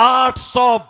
800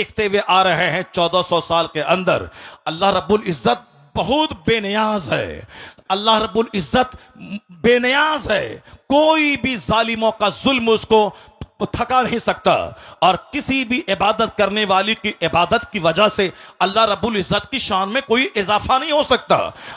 دیکھتے ہوئے آ رہے ہیں 1400 سال کے اندر. اللہ رب العزت بہت بے نیاز ہے. اللہ رب العزت بے نیاز ہے. کوئی بھی ظالموں کا ظلم اس کو تھکا نہیں سکتا, اور کسی بھی عبادت کرنے والی کی عبادت کی وجہ سے اللہ رب العزت کی شان میں کوئی اضافہ نہیں ہو سکتا.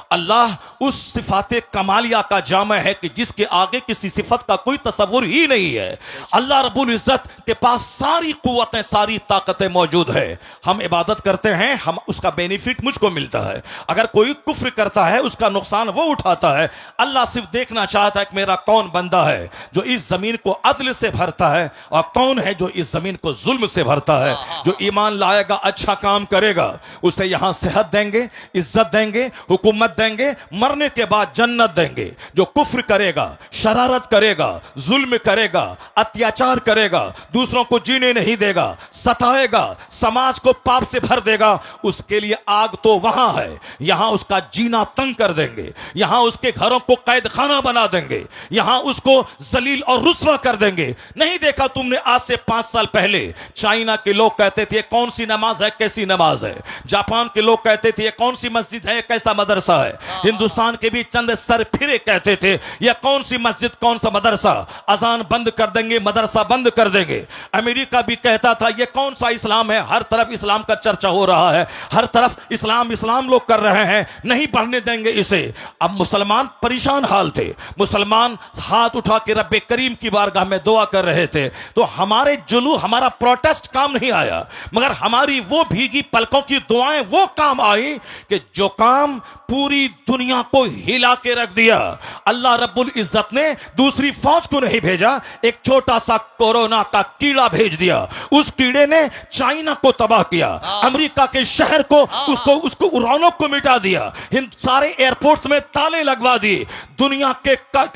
اللہ اس صفات کمالیہ کا جامع ہے کہ جس کے آگے کسی صفت کا کوئی تصور ہی نہیں ہے. اللہ رب العزت کے پاس ساری قوتیں, ساری طاقتیں موجود ہے. ہم عبادت کرتے ہیں, ہم اس کا بینیفٹ مجھ کو ملتا ہے. اگر کوئی کفر کرتا ہے اس کا نقصان وہ اٹھاتا ہے. اللہ صرف دیکھنا چاہتا ہے کہ میرا کون بندہ ہے جو اس زمین کو عدل سے بھرتا ہے, اور کون ہے جو اس زمین کو ظلم سے بھرتا ہے. جو ایمان لائے گا, اچھا کام کرے گا, اسے یہاں صحت دیں گے, عزت دیں گے, حکومت دیں گے, مرنے کے بعد جنت دیں گے. جو کفر کرے گا, شرارت کرے گا, ظلم کرے گا, اتیاچار کرے گا, دوسروں کو جینے نہیں دے گا, ستائے گا, سماج کو پاپ سے بھر دے گا, اس کے لیے آگ تو وہاں ہے. یہاں اس کا جینا تنگ کر دیں گے, یہاں اس کے گھروں کو قید خانہ بنا دیں گے, یہاں اس کو ذلیل اور رسوا کر دیں گے. نہیں دیکھا تم نے آج سے 5 سال پہلے چائنا کے لوگ کہتے تھے کون سی نماز ہے, کیسی نماز ہے. جاپان کے لوگ کہتے تھے کون سی مسجد ہے, کیسا مدرسہ ہے. ہندوستان کے بھی چند سر پھرے کہتے تھے یہ کون سی مسجد, کون سا مدرسہ. اذان بند کر دیں گے, مدرسہ بند کر دیں گے. امریکہ بھی کہتا تھا یہ کون سا اسلام ہے, ہر طرف اسلام کا چرچا ہو رہا ہے, ہر طرف اسلام اسلام لوگ کر رہے ہیں, نہیں پڑھنے دیں گے اسے. اب مسلمان پریشان حال تھے, مسلمان ہاتھ اٹھا کے رب کریم کی بارگاہ میں دعا کر رہے تھے. تو ہمارے ہمارا پروٹیسٹ کام نہیں آیا, مگر ہماری وہ بھیگی پلکوں کی دعائیں وہ کام آئی کہ جو کام پوری دنیا کو ہلا کے رکھ دیا. اللہ رب العزت نے دوسری فوج کو نہیں بھیجا, ایک چھوٹا سا کورونا کا کیڑا بھیج دیا. اس کیڑے نے چائنا کو تباہ کیا, امریکہ کے شہر کو اس کو رونق کو مٹا دیا, سارے ایئرپورٹس میں تالے لگوا دیے. دنیا کے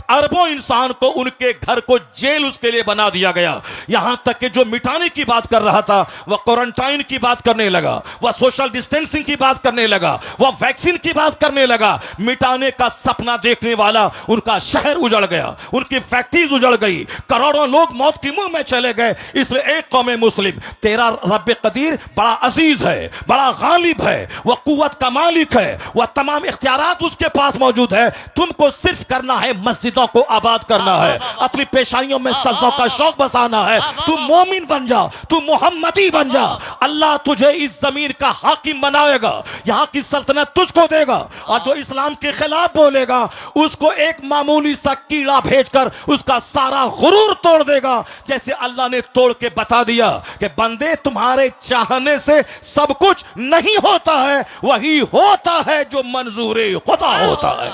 اربوں انسان کو ان کے گھر کو جیل اس کے لیے بنا دیا گیا. یہاں تک کہ جو مٹانے کی بات کر رہا تھا وہ کوارنٹائن کی بات کرنے لگا, وہ سوشل ڈسٹینسنگ کی بات کرنے لگا, وہ ویکسین کی بات کرنے لگا. مٹانے کا سپنا دیکھنے والا ان کا شہر اجڑ گیا, ان کی فیکٹریز اجڑ گئی, کروڑوں لوگ موت کی منہ میں چلے گئے. اس لیے ایک قوم مسلم, تیرا رب قدیر بڑا عزیز ہے, بڑا غالب ہے, وہ قوت کا مالک ہے, وہ تمام اختیارات اس کے پاس موجود ہے. تم کو صرف کرنا ہے مسجدوں کو آباد کرنا ہے, اپنی پیشانیوں میں سجدوں کا شوق بسانا ہے. تو مومن بن جا, تو محمدی بن جا. اللہ تجھے اس زمین کا حاکم بنائے گا, یہاں کی سلطنت تجھ کو دے گا. اور جو اسلام کے خلاف بولے گا اس کو ایک معمولی سا کیڑا بھیج کر اس کا سارا غرور توڑ دے گا. جیسے اللہ نے توڑ کے بتا دیا کہ بندے تمہارے چاہنے سے سب کچھ نہیں ہوتا ہے, وہی ہوتا ہے جو منظور خدا ہوتا ہے.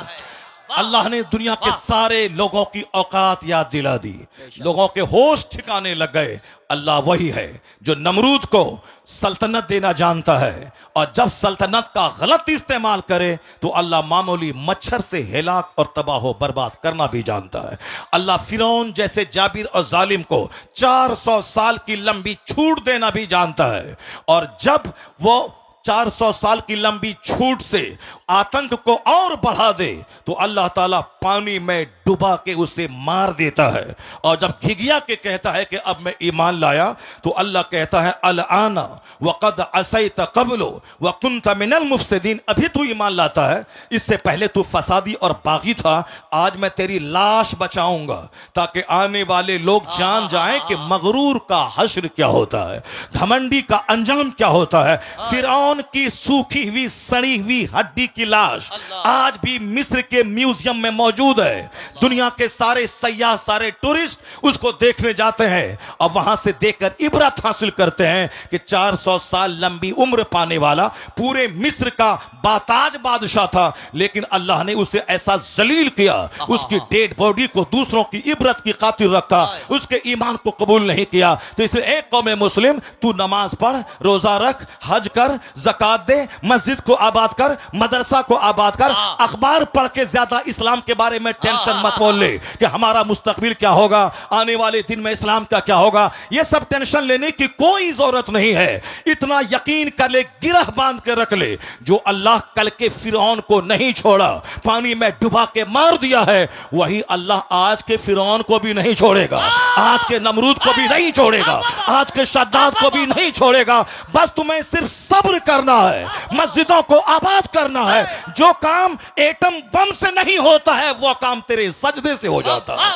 اللہ نے دنیا کے سارے لوگوں کی اوقات یاد دلا دی, لوگوں کے ہوش ٹھکانے لگ گئے. اللہ وہی ہے جو نمرود کو سلطنت دینا جانتا ہے, اور جب سلطنت کا غلط استعمال کرے تو اللہ معمولی مچھر سے ہلاک اور تباہ و برباد کرنا بھی جانتا ہے. اللہ فرعون جیسے جابر اور ظالم کو 400 سال کی لمبی چھوٹ دینا بھی جانتا ہے, اور جب وہ 400 سال کی لمبی چھوٹ سے آتنک کو اور بڑھا دے تو اللہ تعالیٰ پانی میں ڈبا کے اسے مار دیتا ہے. اور جب گھگیا کے کہتا ہے کہ اب میں ایمان لایا تو اللہ کہتا ہے الآن وقد عصیت قبل وکنت من المفسدین, ابھی تو ایمان لاتا ہے, اس سے پہلے تو فسادی اور باغی تھا. آج میں تیری لاش بچاؤں گا تاکہ آنے والے لوگ جان جائیں کہ مغرور کا حشر کیا ہوتا ہے, گھمنڈی کا انجام کیا ہوتا ہے. فرعون کی سوکھی ہوئی سڑی ہوئی ہڈی کی لاش آج بھی مصر کے میوزیم میں موجود ہے. دنیا کے سارے سیاح, سارے ٹورسٹ اس کو دیکھنے جاتے ہیں اور وہاں سے دیکھ کر عبرت حاصل کرتے ہیں کہ 400 سال لمبی عمر پانے والا پورے مصر کا باتاج بادشاہ تھا, لیکن اللہ نے اسے ایسا ذلیل کیا, اس کی ڈیڈ باڈی کو دوسروں کی عبرت کی خاطر رکھا, اس کے ایمان کو قبول نہیں کیا. تو اس لیے ایک قوم مسلم, تو نماز پڑھ, روزہ رکھ, حج کر, زکات دے, مسجد کو آباد کر, مدرسہ مدرسہ کو آباد کر. اخبار پڑھ کے زیادہ اسلام کے بارے میں ٹینشن مت مول لے کہ ہمارا مستقبل کیا ہوگا, آنے والے دن میں اسلام کا کیا ہوگا. یہ سب ٹینشن لینے کی کوئی ضرورت نہیں ہے. اتنا یقین کر لے, گرہ باندھ کے رکھ لے, جو اللہ کل کے فرعون کو نہیں چھوڑا, پانی میں ڈبا کے مار دیا ہے, وہی اللہ آج کے فرعون کو بھی نہیں چھوڑے گا, آج کے نمرود کو بھی نہیں چھوڑے گا, آج کے شداد کو بھی نہیں چھوڑے گا. بس تمہیں صرف صبر کرنا ہے, مسجدوں کو آباد کرنا ہے. جو کام ایٹم بم سے نہیں ہوتا ہے وہ کام تیرے سجدے سے ہو جاتا ہے.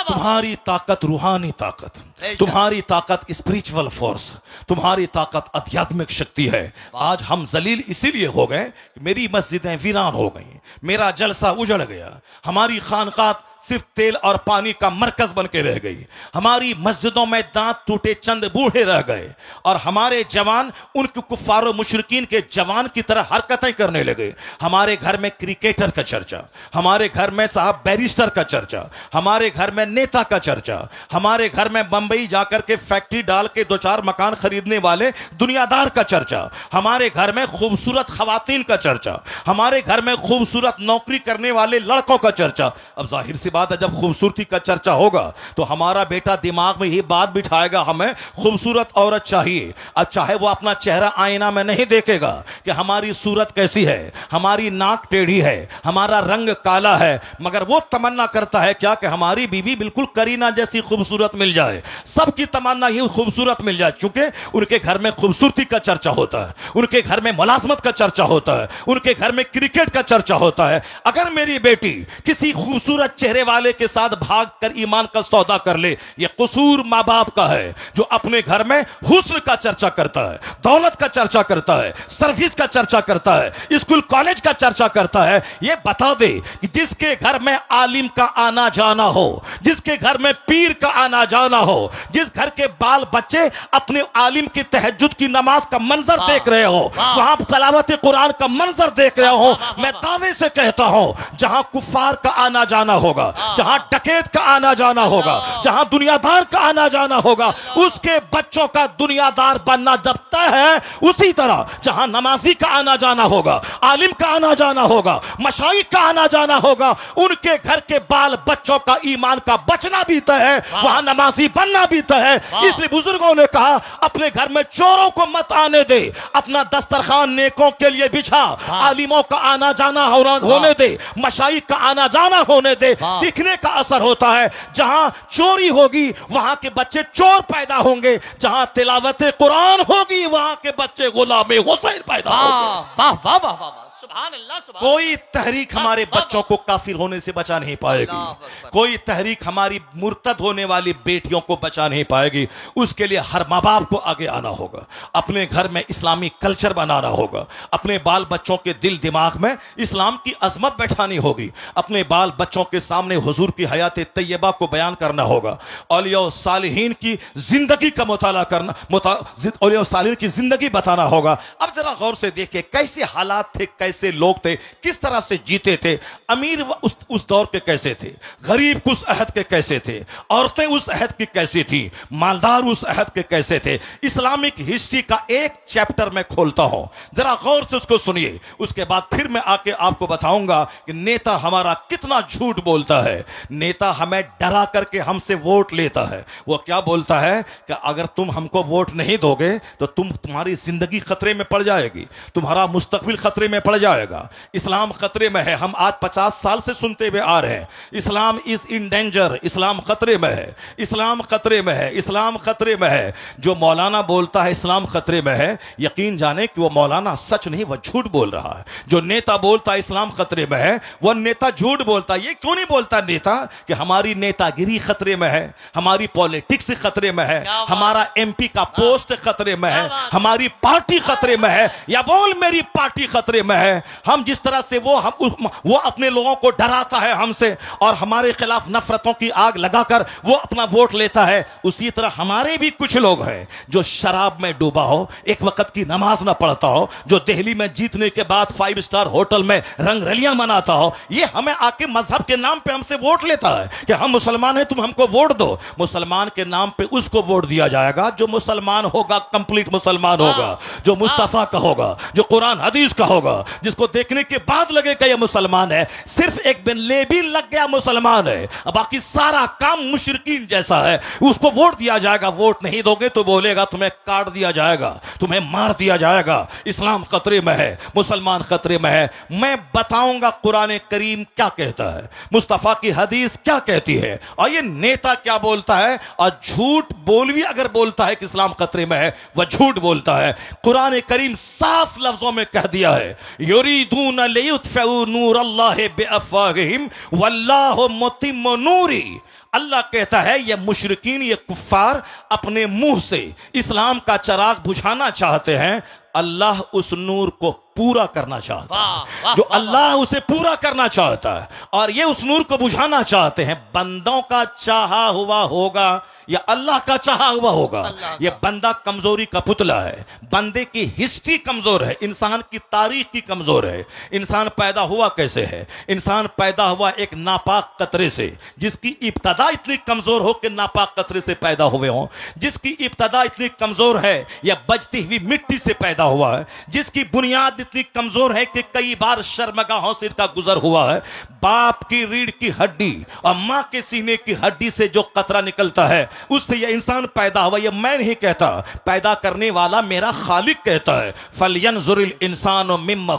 تمہاری طاقت روحانی طاقت, تمہاری طاقت اسپریچول فورس, تمہاری طاقت ادھیاتمک شکتی ہے. آج ہم ذلیل اسی لیے ہو گئے کہ میری مسجدیں ویران ہو گئیں, میرا جلسہ اجڑ گیا, ہماری خانقاہ صرف تیل اور پانی کا مرکز بن کے رہ گئی, ہماری مسجدوں میں دانت ٹوٹے چند بوڑھے رہ گئے, اور ہمارے جوان ان کے کفار و مشرکین کے جوان کی طرح حرکتیں کرنے لگے. ہمارے گھر میں کرکٹر کا چرچا, ہمارے گھر میں صاحب بیرسٹر کا چرچا, ہمارے گھر میں نیتا کا چرچا, ہمارے گھر میں بمبئی جا کر کے فیکٹری ڈال کے 2-4 مکان خریدنے والے دنیا دار کا چرچا, ہمارے گھر میں خوبصورت خواتین کا چرچا, ہمارے گھر میں خوبصورت نوکری کرنے والے لڑکوں کا چرچا. اب ظاہر سی بات ہے, جب خوبصورتی کا چرچا ہوگا تو ہمارا بیٹا دماغ میں یہ بات بٹھائے گا ہمیں خوبصورت عورت چاہیے. اب چاہے وہ اپنا چہرہ آئینہ میں نہیں دیکھے گا کہ ہماری صورت کیسی ہے, ہماری ناک ٹیڑھی ہے, ہمارا رنگ کالا ہے, مگر وہ تمنا کرتا ہے کیا کہ ہماری بیوی بالکل کرینہ جیسی خوبصورت مل جائے. سب کی تمنا یہ خوبصورت مل جائے, چونکہ ان کے گھر میں خوبصورتی کا چرچا ہوتا ہے, ان کے گھر میں ملازمت کا چرچا ہوتا ہے, ان کے گھر میں کرکٹ کا چرچا ہوتا ہے. اگر میری بیٹی کسی خوبصورت چہرے والے کے ساتھ بھاگ کر ایمان کا سودا کر لے, یہ قصور ماں باپ کا ہے جو اپنے گھر میں حسن کا چرچا کرتا ہے, دولت کا چرچا کرتا ہے, سروس کا چرچا کرتا ہے, اسکول کالج کا چرچا کرتا ہے. یہ بتا دے کہ جس کے گھر میں عالم کا آنا جانا ہو, جس کے گھر میں پیر کا آنا جانا ہو, جس گھر کے بال بچے اپنے عالم کی تہجد کی نماز کا منظر دیکھ رہے ہو, وہاں تلاوت قرآن کا منظر دیکھ رہے ہو, میں دعوے سے کہتا ہوں جہاں کفار کا آنا جانا ہوگا, جہاں ڈکیت کا آنا جانا ہوگا, جہاں دنیا دار کا آنا جانا ہوگا, اس کے بچوں کا دنیا دار بننا جب طے ہے, اسی طرح جہاں نمازی کا آنا جانا ہوگا, عالم کا آنا جانا ہوگا, مشائخ کا آنا جانا ہوگا, ان کے گھر کے بال بچوں کا ایمان کا بچنا بھی طے ہے, وہاں نمازی بننا بھی طے ہے. اس لیے بزرگوں نے کہا اپنے گھر میں چوروں کو مت آنے دے, اپنا دسترخوان نیکوں کے لیے بچھا, عالموں کا آنا جانا ہونے دے, مشائخ کا آنا جانا ہونے دے. دکھنے کا اثر ہوتا ہے, جہاں چوری ہوگی وہاں کے بچے چور پیدا ہوں گے, جہاں تلاوت قرآن ہوگی وہاں کے بچے غلام حسین پیدا ہوں گے. واہ واہ واہ واہ, سبحان اللہ, سبحان کوئی تحریک ہمارے بچوں کو کافر ہونے سے بچا نہیں پائے گی, کوئی تحریک ہماری مرتد ہونے والی بیٹیوں کو بچا نہیں پائے گی. اس کے لیے ہر ماں باپ کو آگے آنا ہوگا, اپنے گھر میں اسلامی کلچر بنانا ہوگا, اپنے بال بچوں کے دل دماغ میں اسلام کی عظمت بیٹھانی ہوگی, اپنے بال بچوں کے سامنے حضور کی حیات طیبہ کو بیان کرنا ہوگا, اولیاء و صالحین کی زندگی کا مطالعہ کرنا, اولیاء و صالحین کی زندگی بتانا ہوگا. اب ذرا غور سے دیکھیں کیسے حالات تھے, کیسے لوگ تھے, کس طرح سے جیتے تھے. امیر اس دور کے کیسے تھے, غریب اس عہد کے کیسے تھے, عورتیں اس عہد کی کیسی تھی, مالدار اس عہد کے کیسے تھے. اسلامک ہسٹری کا ایک چیپٹر میں کھولتا ہوں, ذرا غور سے اس کو سنیے, اس کے بعد پھر میں آ کے آپ کو بتاؤں گا کہ نیتا ہمارا کتنا جھوٹ بولتا ہے. نیتا ہمیں ڈرا کر کے ہم سے ووٹ لیتا ہے. وہ کیا بولتا ہے کہ اگر تم ہم کو ووٹ نہیں دو گے تو تمہاری زندگی خطرے میں پڑ جائے گی, تمہارا مستقبل خطرے میں پڑ جائے گا, اسلام خطرے میں ہے. ہم آج 50 سال سے سنتے ہوئے آ رہے ہیں اسلام از ان ڈینجر, اسلام خطرے میں ہے, اسلام خطرے میں ہے, اسلام خطرے میں ہے. جو مولانا بولتا ہے اسلام خطرے میں ہے, یقین جانے کہ وہ مولانا سچ نہیں, وہ جھوٹ بول رہا ہے. جو نیتا بولتا ہے اسلام خطرے میں ہے, وہ نیتا جھوٹ بولتا ہے. یہ کیوں نہیں بولتا نیتا کہ ہماری نیتا گیری خطرے میں ہے, ہماری پالیٹکس خطرے میں ہے, ہمارا ایم پی کا پوسٹ خطرے میں ہے, ہماری پارٹی خطرے میں ہے, یا بول میری پارٹی خطرے میں ہے. ہم جس طرح سے وہ اپنے لوگوں کو ڈراتا ہے ہم سے اور ہمارے خلاف نفرتوں کی آگ لگا کر وہ اپنا ووٹ لیتا ہے, اسی طرح ہمارے بھی کچھ لوگ ہیں جو شراب میں ڈوبا ہو, ایک وقت کی نماز نہ پڑھتا ہو, جو دہلی میں جیتنے کے بعد 5 اسٹار ہوٹل میں رنگ رلیاں مناتا ہو, یہ ہمیں آ کے مذہب کے نام پہ ہم سے ووٹ لیتا ہے کہ ہم مسلمان ہیں, تم ہم کو ووٹ دو. مسلمان کے نام پہ اس کو ووٹ دیا جائے گا جو مسلمان ہوگا, کمپلیٹ مسلمان ہوگا, جو مصطفیٰ کا ہوگا, جو قرآن حدیث کا ہوگا, جس کو دیکھنے کے بعد لگے کہ یہ مسلمان ہے. صرف ایک بن لیبی لگ گیا مسلمان ہے, باقی سارا کام مشرکین جیسا ہے. اس کو ووٹ دیا جائے گا, ووٹ نہیں دو گے تو بولے گا تمہیں کاٹ دیا جائے گا, تمہیں مار دیا جائے گا. اسلام خطرے میں ہے, مسلمان خطرے میں ہے. میں بتاؤں گا قرآن کریم کیا کہتا ہے, مصطفیٰ کی حدیث کیا کہتی ہے, اور یہ نیتا کیا بولتا ہے. اور جھوٹ بولوی اگر بولتا ہے کہ اسلام خطرے میں ہے, وہ جھوٹ بولتا ہے. قرآن کریم صاف لفظوں میں کہہ دیا ہے, یریدون لیطفئوا نور اللہ بافواہہم واللہ متم نوری. اللہ کہتا ہے یہ مشرکین, یہ کفار اپنے منہ سے اسلام کا چراغ بجھانا چاہتے ہیں, اللہ اس نور کو پورا کرنا چاہتا ہے. جو اللہ اسے پورا کرنا چاہتا ہے اور یہ اس نور کو بجھانا چاہتے ہیں. بندوں کا چاہا ہوا ہوگا یا اللہ کا چاہا ہوا ہوگا. یہ بندہ کمزوری کا پتلا ہے, بندے کی ہسٹری کمزور ہے, انسان کی تاریخ کی کمزور ہے. انسان پیدا ہوا کیسے ہے؟ انسان پیدا ہوا ایک ناپاک قطرے سے, جس کی ابتدا اتنی کمزور ہو کہ ناپاک قطرے سے پیدا ہوئے ہوں, جس کی ابتدا اتنی کمزور ہے یا بجتی ہوئی مٹی سے پیدا ہوا ہے, جس کی بنیاد اتنی کمزور ہے کہ کئی بار شرمگاہوں سے کا گزر ہوا ہے. باپ کی ریڑھ کی ہڈی اور ماں کے سینے کی ہڈی سے جو قطرہ نکلتا ہے اس سے یہ انسان پیدا ہوا. یہ میں نہیں کہتا, پیدا کرنے والا میرا خالق کہتا ہے. فَلْيَنْظُرِ الْإِنسَانُ مِمَّا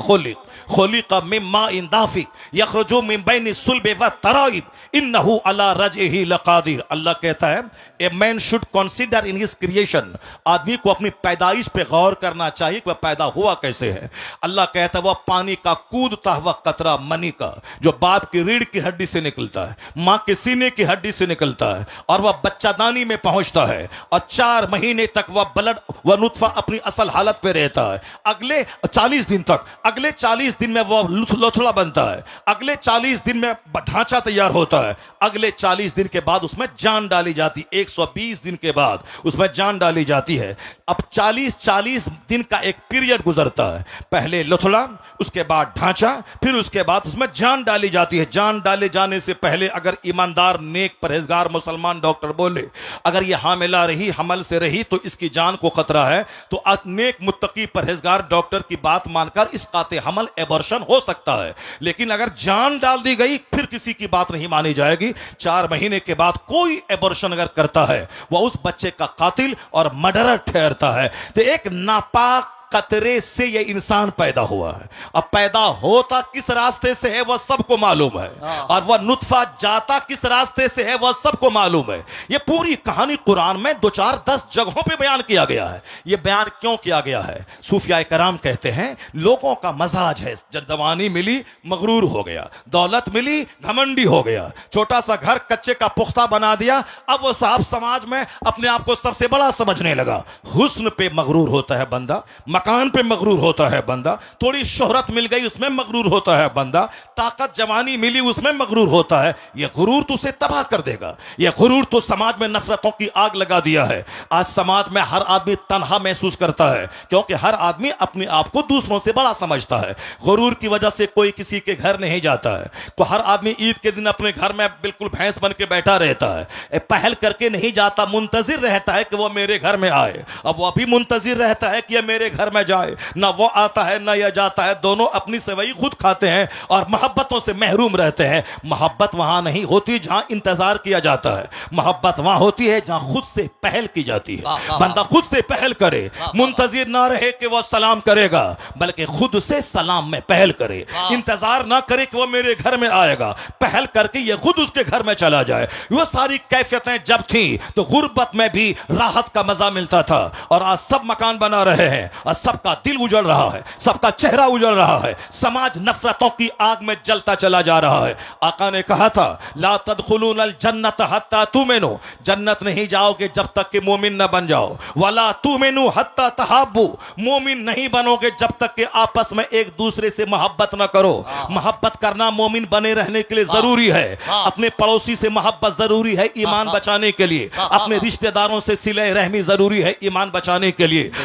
خُلِقَ مِن مَّاءٍ دَافِقٍ يَخْرُجُ مِن بَيْنِ الصُّلْبِ وَالتَّرَائِبِ إِنَّهُ عَلَى رَجْعِهِ لَقَادِرٌ. اللہ کہتا ہے a man should consider in his creation, آدمی کو اپنی پیدائش پہ غور کرنا چاہیے کہ وہ پیدا ہوا کیسے ہے. اللہ کہتا ہے وہ پانی کا کودتا ہوا قطرہ منی کا, جو باپ کی ریڑھ کی ہڈی سے نکلتا ہے, ماں کے سینے کی ہڈی سے نکلتا ہے, اور وہ بچہ دانی میں پہنچتا ہے, اور 4 مہینے تک وہ بلڈ وہ نطفہ اپنی اصل حالت پہ رہتا ہے. اگلے 40 دن تک, اگلے 40 دن میں وہ لوتھڑا بنتا ہے, اگلے 40 دن میں ڈھانچہ تیار ہوتا ہے, اگلے 40 دن کے بعد اس میں جان ڈالی جاتی, 120 دن کے بعد اس میں جان ڈالی جاتی ہے. اب 40 دن کا ایک پیریڈ گزرتا ہے, پہلے لوتھڑا, اس کے بعد ڈھانچہ, پھر اس کے بعد اس میں جان ڈالی جاتی ہے. جان ڈالے جانے سے پہلے اگر ایماندار نیک پرہیزگار مسلمان ڈاکٹر بولے اگر یہ حاملہ رہی, حمل سے رہی تو اس کی جان کو خطرہ ہے, تو نیک متقی پرہیزگار ڈاکٹر کی بات مان کر اس قاطع حمل ایبورشن ہو سکتا ہے. لیکن اگر جان ڈال دی گئی پھر کسی کی بات نہیں مانی جائے گی. 4 مہینے کے بعد کوئی ایبورشن اگر کرتا ہے وہ اس بچے کا قاتل اور مرڈرر ٹھہرتا ہے. تو ایک ناپاک قطرے سے یہ انسان پیدا ہوا ہے. اب پیدا ہوتا کس راستے سے ہے وہ سب کو معلوم ہے, اور وہ نطفہ جاتا کس راستے سے ہے وہ سب کو معلوم ہے. یہ پوری کہانی قرآن میں 2-4-10 جگہوں پہ بیان کیا گیا ہے. یہ بیان کیوں کیا گیا ہے؟ صوفیاء کرام کہتے ہیں لوگوں کا مزاج ہے, جب جوانی ملی مغرور ہو گیا, دولت ملی گھمنڈی ہو گیا, چھوٹا سا گھر کچے کا پختہ بنا دیا, اب وہ صاحب سماج میں اپنے آپ کو سب سے بڑا سمجھنے لگا. حسن پہ مغرور ہوتا ہے بندہ, مکان پہ مغرور ہوتا ہے بندہ, تھوڑی شہرت مل گئی اس میں مغرور ہوتا ہے بندہ, طاقت جوانی ملی اس میں مغرور ہوتا ہے. یہ غرور تو اسے تباہ کر دے گا. یہ غرور تو سماج میں نفرتوں کی آگ لگا دیا ہے. آج سماج میں ہر آدمی تنہا محسوس کرتا ہے کیونکہ ہر آدمی اپنے آپ کو دوسروں سے بڑا سمجھتا ہے. غرور کی وجہ سے کوئی کسی کے گھر نہیں جاتا ہے. تو ہر آدمی عید کے دن اپنے گھر میں بالکل بھینس بن کے بیٹھا رہتا ہے, پہل کر کے نہیں جاتا, منتظر رہتا ہے کہ وہ میرے گھر میں آئے. اب وہ بھی منتظر رہتا ہے کہ یہ میرے گھر میں جائے. نہ وہ آتا ہے نہ یہ جاتا ہے, دونوں اپنی سوئی خود کھاتے ہیں اور محبتوں سے محروم رہتے ہیں. محبت وہاں نہیں ہوتی جہاں انتظار کیا جاتا ہے, محبت وہاں ہوتی ہے جہاں خود سے پہل کی جاتی ہے. بندہ خود سے پہل کرے, منتظر نہ رہے کہ وہ سلام کرے گا بلکہ خود سے سلام میں پہل کرے. انتظار نہ کرے کہ وہ میرے گھر میں آئے گا, پہل کر کے یہ خود اس کے گھر میں چلا جائے. وہ ساری کیفیتیں جب تھیں تو غربت میں بھی راحت کا مزہ ملتا تھا, اور آج سب مکان بنا رہے ہیں اور سب کا دل اجڑ رہا ہے, سب کا چہرہ اجڑ رہا ہے, سماج نفرتوں کی آگ میں جلتا چلا جا رہا ہے. آقا نے کہا تھا لا تدخلون الجنت حتی تؤمنوا, جنت نہیں جاؤ گے جب تک کہ مومن نہ بن جاؤ. ولا تؤمنوا حتی تحابوا, مومن نہیں بنو گے جب تک کہ آپس میں ایک دوسرے سے محبت نہ کرو. محبت کرنا مومن بنے رہنے کے لیے ضروری ہے. اپنے پڑوسی سے محبت ضروری ہے ایمان بچانے کے لیے, اپنے رشتہ داروں سے صلہ رحمی ضروری ہے ایمان بچانے کے لیے,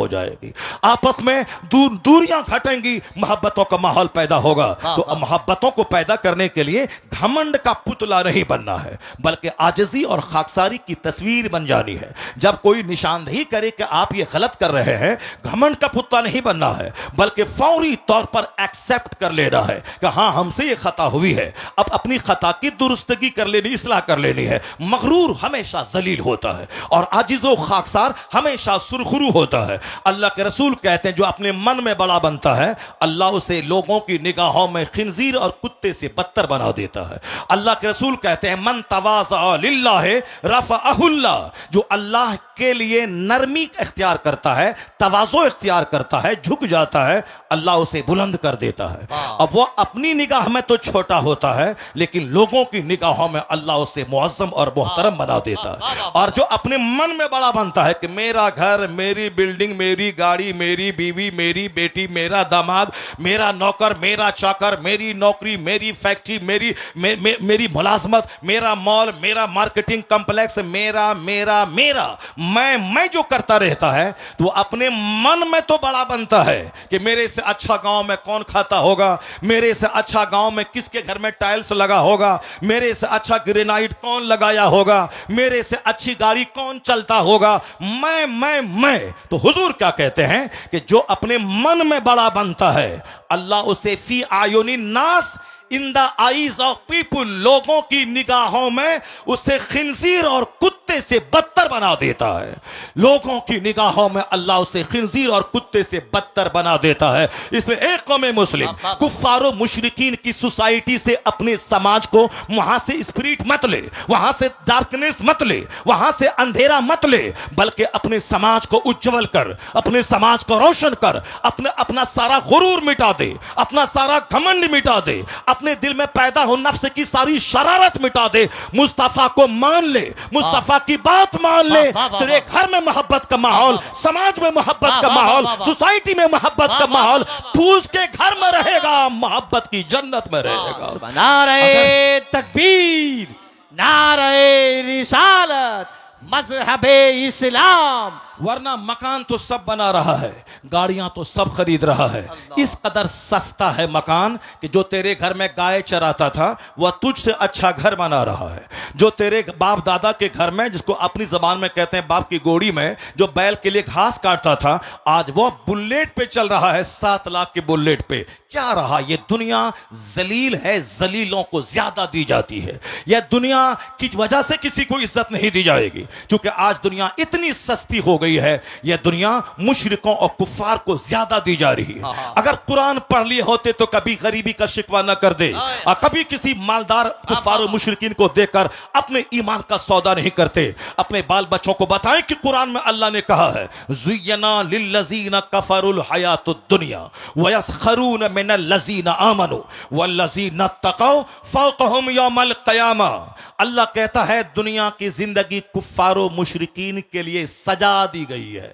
ہو جائے گی, آپس میں دوریاں گھٹیں گی, محبتوں کا ماحول پیدا ہوگا. تو محبتوں کو پیدا کرنے کے لیے گھمنڈ کا پتلا نہیں بننا ہے, بلکہ عاجزی اور خاکساری کی تصویر بن جانی ہے. جب کوئی نشاندہی کرے کہ آپ یہ غلط کر رہے ہیں, گھمنڈ کا پتلا نہیں بننا ہے, بلکہ فوری طور پر ایکسپٹ کر لینا ہے کہ ہاں ہم سے یہ خطا ہوئی ہے, اب اپنی خطا کی درستگی کر لینی, اصلاح کر لینی ہے. مغرور ہمیشہ ذلیل ہوتا ہے اور عاجز و خاکسار ہمیشہ سرخرو ہوتا ہے. اللہ کے رسول کہتے ہیں جو اپنے من میں بڑا بنتا ہے, اللہ اسے لوگوں کی نگاہوں میں خنزیر اور کتے سے بدتر بنا دیتا ہے. اللہ کے رسول کہتے ہیں من تواضع للہ رفعہ اللہ, جو اللہ کے لیے نرمی اختیار کرتا ہے, تواضع اختیار کرتا ہے, جھک جاتا ہے, اللہ اسے بلند کر دیتا ہے. اب وہ اپنی نگاہ میں تو چھوٹا ہوتا ہے, لیکن لوگوں کی نگاہوں میں اللہ اسے معظم اور محترم بنا دیتا ہے. اور جو اپنے من میں بڑا بنتا ہے کہ میرا گھر, میری بلڈنگ, میری گاڑی, میری بیوی, میری بیٹی, میرا داماد, میرا نوکر, میرا چاکر, میری نوکری, میری فیکٹری, میری ملازمت, میرا مال, میرا مارکیٹنگ کمپلیکس, میرا میرا میرا میں جو کرتا رہتا ہے, تو وہ اپنے من میں تو بڑا بنتا ہے کہ میرے سے اچھا گاؤں میں کون کھاتا ہوگا, میرے سے اچھا گاؤں میں کس کے گھر میں ٹائلز لگا ہوگا, میرے سے اچھا گرینائٹ کون لگایا ہوگا, میرے سے اچھی گاڑی کون چلتا ہوگا. میں تو حضور کیا کہتے ہیں کہ جو اپنے من میں بڑا بنتا ہے, اللہ اسے فی اعین الناس, ان دا آئیز آف پیپل, لوگوں کی نگاہوں میں اسے خنزیر اور کتے سے بدتر بنا دیتا ہے. لوگوں کی نگاہوں میں اللہ اسے خنزیر اور کتے سے بدتر بنا دیتا ہے. اس لیے ایک قوم مسلم کفار و مشرکین کی سوسائٹی سے اپنے سماج کو, وہاں سے اسپرٹ مت لے, وہاں سے ڈارکنیس مت لے, وہاں سے اندھیرا مت لے, بلکہ اپنے سماج کو اجول کر, اپنے سماج کو روشن کر, اپنا سارا غرور مٹا دے, اپنا سارا گھمنڈ مٹا دے, اپنے دل میں پیدا ہو نفس کی ساری شرارت مٹا دے, مصطفیٰ کو مان لے, مصطفیٰ کی بات مان لے. تیرے گھر میں محبت کا ماحول, سماج میں محبت کا ماحول, سوسائٹی میں محبت کا ماحول, پھوس کے گھر میں رہے گا, محبت کی جنت میں رہے گا. نعرہ تکبیر, نعرہ رسالت, مذہب اسلام. ورنہ مکان تو سب بنا رہا ہے, گاڑیاں تو سب خرید رہا ہے, اس قدر سستا ہے مکان کہ جو تیرے گھر میں گائے چراتا تھا وہ تجھ سے اچھا گھر بنا رہا ہے. جو تیرے باپ دادا کے گھر میں, جس کو اپنی زبان میں کہتے ہیں باپ کی گوڑی میں, جو بیل کے لیے گھاس کاٹتا تھا, آج وہ بلیٹ پہ چل رہا ہے, 7 لاکھ کے بلیٹ پہ. کیا رہا؟ یہ دنیا ذلیل ہے, ذلیلوں کو زیادہ دی جاتی ہے. یہ دنیا کی وجہ سے کسی کو عزت نہیں دی جائے گی, چونکہ آج دنیا اتنی سستی ہو گئی ہے. یہ دنیا مشرکوں اور کفار کو زیادہ دی جا رہی ہے. اگر قرآن پڑھ لیے ہوتے تو کبھی غریبی کا شکوہ نہ کر دے, اور کبھی کسی مالدار کفار و مشرکین کو دیکھ کر اپنے ایمان کا سودا نہیں کرتے. اپنے بال بچوں کو بتائیں کہ قرآن میں اللہ نے کہا ہے زینا للذین کفروا الحیات الدنیا ویسخرون من الذین آمنوا والذین اتقوا فوقهم یوم القیامہ. اللہ کہتا ہے دنیا کی زندگی کفار و مشرکین کے لیے سجا دی گئی ہے.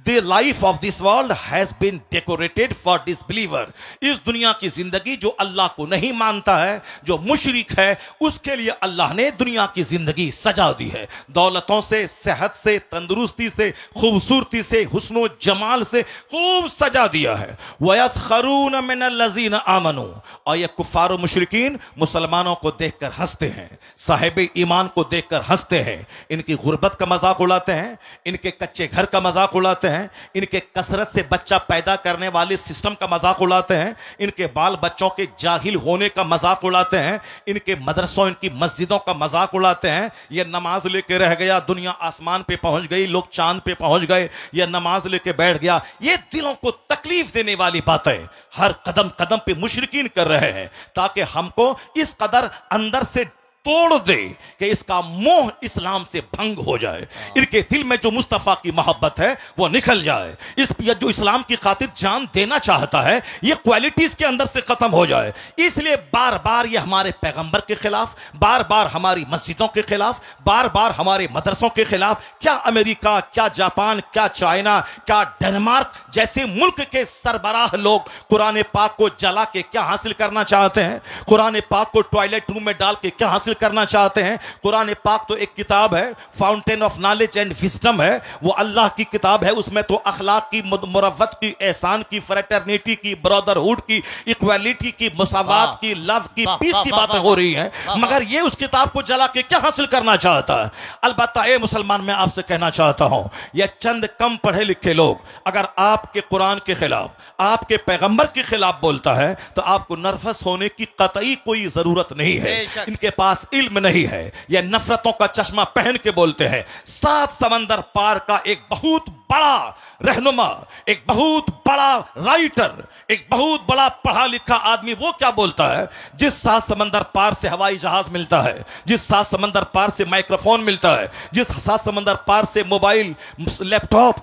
The life of this world has been decorated for disbeliever. اس دنیا کی زندگی جو اللہ کو نہیں مانتا ہے, جو مشرک ہے, اس کے لیے اللہ نے دنیا کی زندگی سجا دی ہے. دولتوں سے, صحت سے, تندرستی سے, خوبصورتی سے, حسن و جمال سے خوب سجا دیا ہے. وَيَسْخَرُونَ مِنَ الَّذِينَ آمَنُوا, اور یہ کفار و مشرکین مسلمانوں کو دیکھ کر ہنستے ہیں, صاحب ایمان کو دیکھ کر ہنستے ہیں, ان کی غربت کا مذاق اڑاتے ہیں, ان کے کچے گھر کا مذاق اڑاتے ہیں, ان کے کثرت سے بچہ پیدا کرنے والے سسٹم کا مذاق اڑاتے ہیں, ان کے بال بچوں کے جاہل ہونے کا مذاق اڑاتے ہیں, ان کے مدرسوں, ان کی مسجدوں کا مذاق اڑاتے ہیں. یہ نماز لے کے رہ گیا, دنیا آسمان پہ پہنچ گئی, لوگ چاند پہ پہنچ گئے, یہ نماز لے کے بیٹھ گیا. یہ دلوں کو تکلیف دینے والی باتیں ہر قدم قدم پہ مشرکین کر رہے ہیں, تاکہ ہم کو اس قدر اندر سے توڑ دے کہ اس کا موہ اسلام سے بھنگ ہو جائے, ان کے دل میں جو مصطفیٰ کی محبت ہے وہ نکل جائے, اس جو اسلام کی خاطر جان دینا چاہتا ہے یہ کوالٹیز کے اندر سے ختم ہو جائے. اس لیے بار بار یہ ہمارے پیغمبر کے خلاف, بار بار ہماری مسجدوں کے خلاف, بار بار ہمارے مدرسوں کے خلاف. کیا امریکہ, کیا جاپان, کیا چائنا, کیا ڈنمارک جیسے ملک کے سربراہ لوگ قرآن پاک کو جلا کے کیا حاصل کرنا چاہتے ہیں؟ قرآن پاک کو ٹوائلٹ روم میں ڈال کے کیا حاصل حاصل کرنا چاہتے ہیں، قرآن پاک تو ایک کتاب ہے، fountain of knowledge and wisdom ہے، وہ اللہ کی کتاب ہے، اس میں تو اخلاق کی، مروت کی، احسان کی، فریٹرنیٹی کی، برادرہوڈ کی، ایکویلٹی کی، مساوات کی، لو کی، پیس کی باتیں ہو رہی ہیں، مگر یہ اس کتاب کو جلا کے کیا حاصل کرنا چاہتا ہے؟ البتہ اے مسلمان، میں آپ سے کہنا چاہتا ہوں، یہ چند کم پڑھے لکھے لوگ اگر آپ کے قرآن کے خلاف، آپ کے پیغمبر کے خلاف بولتا ہے تو آپ کو نرفس ہونے کی قطعی کوئی ضرورت نہیں ہے، ان کے پاس علم نہیں ہے، یہ نفرتوں کا چشمہ پہن کے بولتے ہیں۔ 7 سمندر پار کا ایک بہت بڑا رہنما، ایک بہت بڑا رائٹر، ایک بہت بڑا پڑھا لکھا آدمی وہ کیا بولتا ہے؟ جس 7 سمندر پار سے ہوائی جہاز ملتا ہے، جس 7 سمندر پار سے مائکروفون ملتا ہے، جس 7 سمندر پار سے موبائل، لیپ ٹاپ،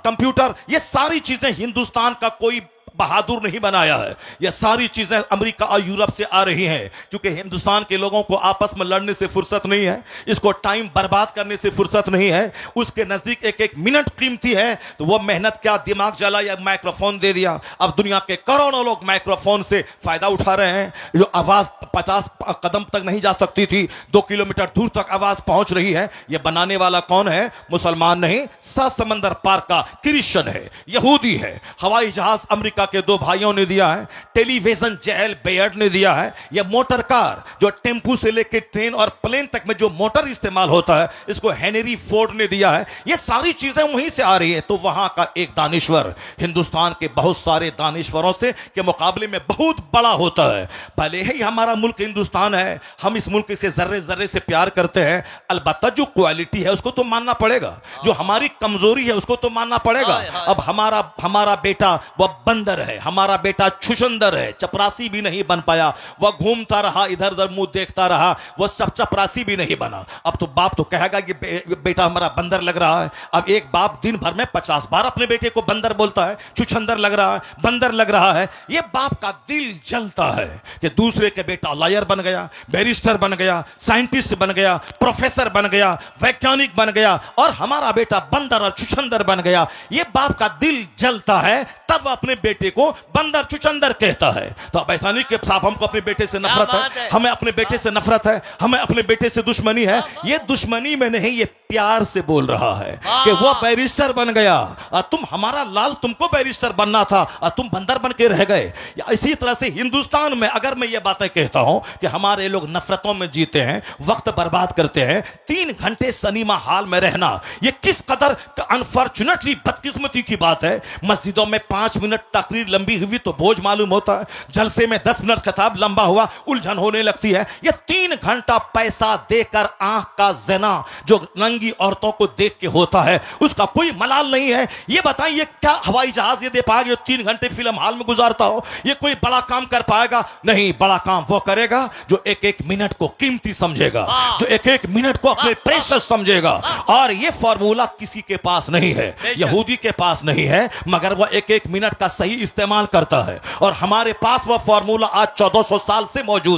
کمپیوٹر، یہ ساری چیزیں ہندوستان کا کوئی بہادر نہیں بنایا ہے، یہ ساری چیزیں امریکہ اور یورپ سے آ رہی ہیں، کیونکہ ہندوستان کے لوگوں کو آپس میں لڑنے سے فرصت نہیں ہے، اس کو ٹائم برباد کرنے سے فرصت نہیں ہے، اس کے نزدیک ایک ایک منٹ قیمتی ہے، تو وہ محنت کیا دماغ جلا یا مائکروفون دے دیا۔ اب دنیا کے کروڑوں لوگ مائکروفون سے فائدہ اٹھا رہے ہیں، جو آواز 50 قدم تک نہیں جا سکتی تھی، 2 کلومیٹر دور تک آواز پہنچ رہی ہے۔ یہ بنانے والا کون ہے؟ مسلمان نہیں، 7 سمندر پار کا کرسچن ہے، یہودی ہے۔ ہوائی جہاز امریکہ کے 2 بھائیوں نے دیا ہے، ٹیلی ویژن جیل بیئرڈ نے دیا ہے، یہ موٹر کار جو ٹیمپو سے لے کے ٹرین اور پلین تک میں جو موٹر استعمال ہوتا ہے، اس کو ہینری فورڈ نے دیا ہے۔ یہ ساری چیزیں وہیں سے آ رہی ہے۔ تو وہاں کا ایک دانشور ہندوستان کے بہت سارے دانشوروں سے کے مقابلے میں بہت بڑا ہوتا ہے۔ بھلے ہی ہمارا ملک ہندوستان ہے، ہم اس ملک سے ذرے ذرے سے پیار کرتے ہیں، البتہ جو کوالٹی ہے اس کو تو ماننا پڑے گا، جو ہماری کمزوری ہے اس کو تو ماننا پڑے گا۔ اب ہمارا بیٹا وہ بندر ہے، ہمارا بیٹا چھچندر ہے، چپراسی بھی نہیں بن پایا، وہ گھومتا رہا، ادھر ادھر منہ دیکھتا رہا، وہ سب چپراسی بھی نہیں بنا۔ اب تو باپ تو کہے گا کہ بیٹا ہمارا بندر لگ رہا ہے۔ اب ایک باپ دن بھر میں 50 بار اپنے بیٹے کو بندر بولتا ہے، چھچندر لگ رہا ہے، بندر لگ رہا ہے۔ یہ باپ کا دل جلتا ہے کہ دوسرے کے بیٹا لائر بن گیا، بیرسٹر بن گیا، سائنٹسٹ بن گیا، پروفیسر بن گیا، ویگیانک بن گیا، اور ہمارا بیٹا بندر اور چھچندر بن گیا۔ یہ باپ کا دل جلتا ہے، تب وہ اپنے بیٹے کو بندر چچندر کہتا ہے۔ تو اب ایسا نہیں کہ صاحب ہم کو اپنے بیٹے سے نفرت ہے، ہمیں اپنے بیٹے سے نفرت ہے، ہمیں اپنے بیٹے سے دشمنی ہے۔ یہ دشمنی میں نہیں، یہ پیار سے بول رہا ہے کہ وہ بیرسٹر بن گیا اور تم، ہمارا لال تم کو بیرسٹر بننا تھا اور تم بندر بن کے رہ گئے۔ اسی طرح سے ہندوستان میں اگر میں یہ باتیں کہتا ہوں کہ ہمارے لوگ نفرتوں میں جیتے ہیں، وقت برباد کرتے ہیں، 3 گھنٹے سنیما ہال میں رہنا یہ کس قدر انفارچونیٹلی بدقسمتی کی بات ہے۔ مسجدوں میں 5 منٹ تقریر لمبی ہوئی تو بوجھ معلوم ہوتا ہے، جلسے میں 10 منٹ خطاب لمبا ہوا الجھن ہونے لگتی ہے۔ یہ 3 گھنٹہ پیسہ دے کر آنکھ کا زنا جو ننگی عورتوں کو دیکھ کے ہوتا ہے، اس کا کوئی ملال نہیں ہے۔ یہ بتائیں، یہ کیا ہوائی جہاز یہ دے پائے گا 3 گھنٹے فلم ہال میں گزارتا ہو؟ یہ کوئی بڑا کام کر پائے گا؟ نہیں، بڑا کام وہ کرے گا جو ایک ایک منٹ کو قیمتی سمجھے گا، جو ایک ایک منٹ کو اپنے پریشس سمجھے گا۔ اور یہ فارمولا کسی کے پاس نہیں ہے، یہودی کے پاس نہیں ہے، مگر وہ ایک ایک منٹ کا صحیح استعمال کرتا ہے، اور ہمارے پاس وہ فارمولا آج 1400 سال سے موجود ہے۔